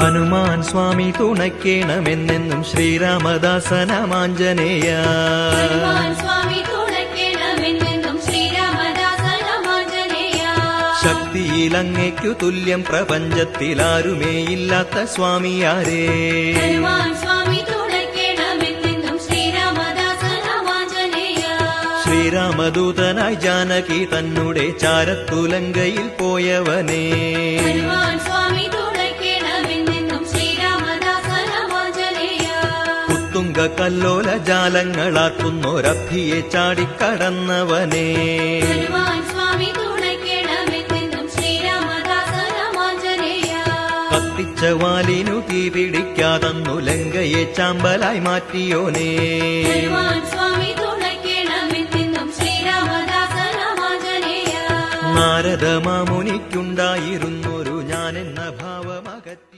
ഹനുമാൻ സ്വാമി തുണയ്ക്കേണമെന്നെന്നും ശ്രീരാമദാസനമാഞ്ജനേയ. ശക്തിയിലങ്ങയ്ക്കു തുല്യം പ്രപഞ്ചത്തിലാരുമേയില്ലാത്ത സ്വാമിയാരേ. ശ്രീരാമദൂതനായി ജാനകി തന്നെ ചാരത്തുലങ്കയിൽ പോയവനേ. ഉത്തുംഗ കല്ലോല ജാലങ്ങളാക്കുന്നൊരഭിയെ ചാടിക്കടന്നവനേ. കത്തിച്ച വാലിനു തീ പിടിക്കാതന്നു ലങ്കയെ ചാമ്പലായി മാറ്റിയോനേ. നാരദ മാമുനിക്കുണ്ടായിരുന്നൊരു ഞാനെന്ന ഭാവമകറ്റി